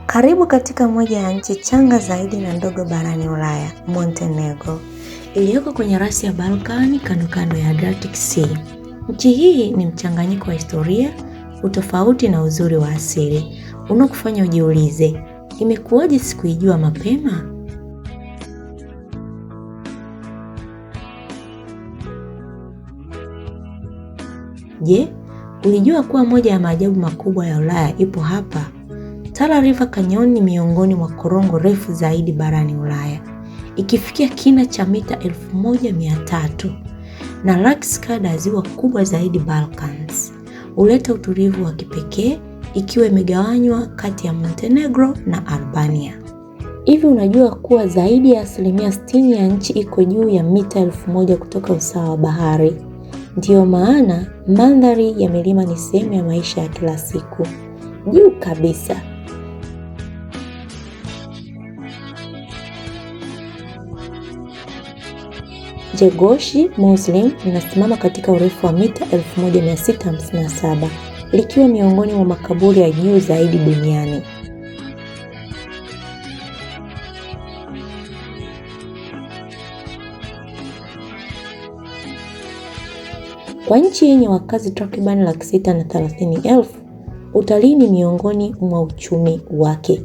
Karibu katika moja ya nchi changa zaidi na ndogo barani Ulaya, Montenegro, iliyoko kwenye rasi ya Balkani kando ya Adriatic Sea. Nchi hii ni mchanganyiko wa historia, utofauti na uzuri wa asili, unakufanya ujiulize, imekuwaje sikuijua mapema? Je, ulijua kuwa moja ya maajabu makubwa ya Ulaya ipo hapa? Tara River Canyon ni miongoni mwa korongo refu zaidi barani Ulaya, ikifikia kina cha mita 1300, na Rakskada, ziwa kubwa zaidi Balkans, huleta utulivu wa kipekee ikiwa imegawanywa kati ya Montenegro na Albania. Hivi unajua kuwa zaidi ya 60% ya nchi iko juu ya mita 1000 kutoka usawa wa bahari? Ndiyo maana mandhari ya milima ni sehemu ya maisha ya kila siku. Juu kabisa, Jegoshi Mausoleum linasimama katika urefu wa mita 1657, likiwa miongoni mwa makaburi ya juu zaidi duniani. Kwa nchi yenye wakazi takriban 630,000, utalii ni miongoni mwa uchumi wake.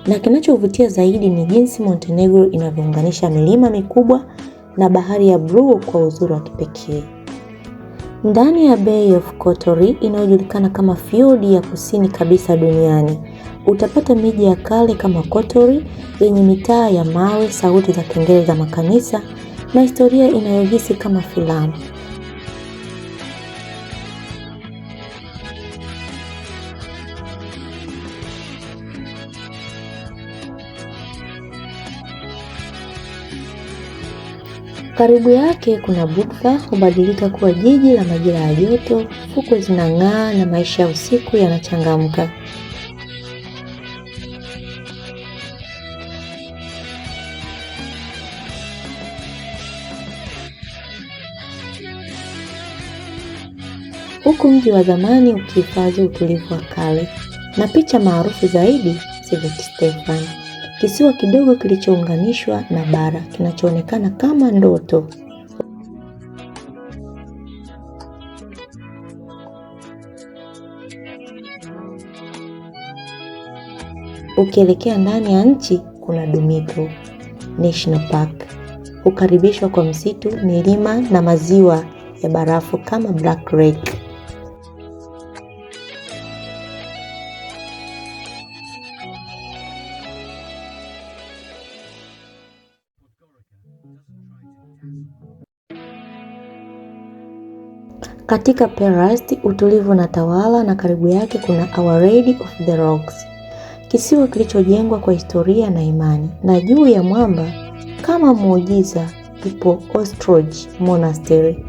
Na kinachovutia zaidi ni jinsi Montenegro inavyounganisha milima mikubwa na bahari ya bluu kwa uzuri wa kipekee. Ndani ya Bay of Kotori, inayojulikana kama fiord ya kusini kabisa duniani, utapata miji ya kale kama Kotori yenye mitaa ya mawe, sauti za kengele za makanisa na historia inayohisi kama filamu. Karibu yake kuna Budva, hubadilika kuwa jiji la majira ya joto, fukwe zinang'aa na maisha ya usiku yanachangamka. Huku mji wa zamani ukihifadhi utulivu wa kale, na picha maarufu zaidi, Sveti Stefan, kisiwa kidogo kilichounganishwa na bara kinachoonekana kama ndoto. Ukielekea ndani ya nchi kuna Dumitru National Park, hukaribishwa kwa msitu, milima na maziwa ya barafu kama Black Lake. Katika Perast, utulivu na tawala, na karibu yake kuna Our Lady of the Rocks, kisiwa kilichojengwa kwa historia na imani, na juu ya mwamba kama muujiza ipo Ostrog Monastery.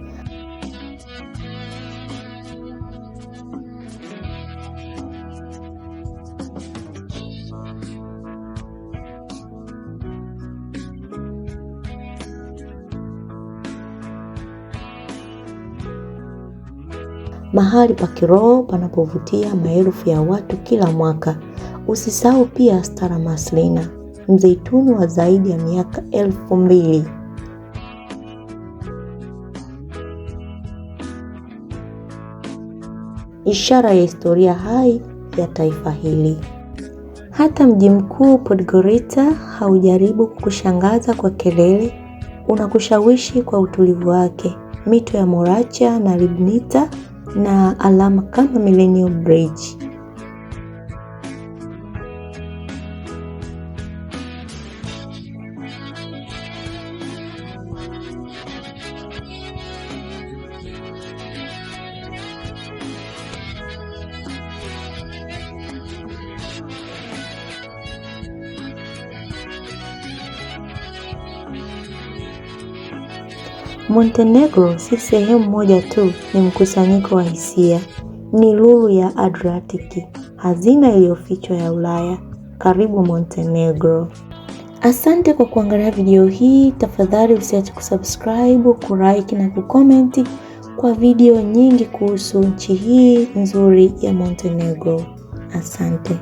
Mahali pa kiroho panapovutia maelfu ya watu kila mwaka. Usisahau pia Stara Maslina, mzeituni wa zaidi ya miaka 2000. Ishara ya historia hai ya taifa hili. Hata mji mkuu Podgorica haujaribu kukushangaza kwa kelele, unakushawishi kwa utulivu wake. Mito ya Moracha na Ribnica na alama kama Millennium Bridge. Montenegro si sehemu moja tu, ni mkusanyiko wa hisia. Ni lulu ya Adriatic, hazina iliyofichwa ya Ulaya. Karibu Montenegro. Asante kwa kuangalia video hii. Tafadhali usiache kusubscribe, kulike na kucomment kwa video nyingi kuhusu nchi hii nzuri ya Montenegro. Asante.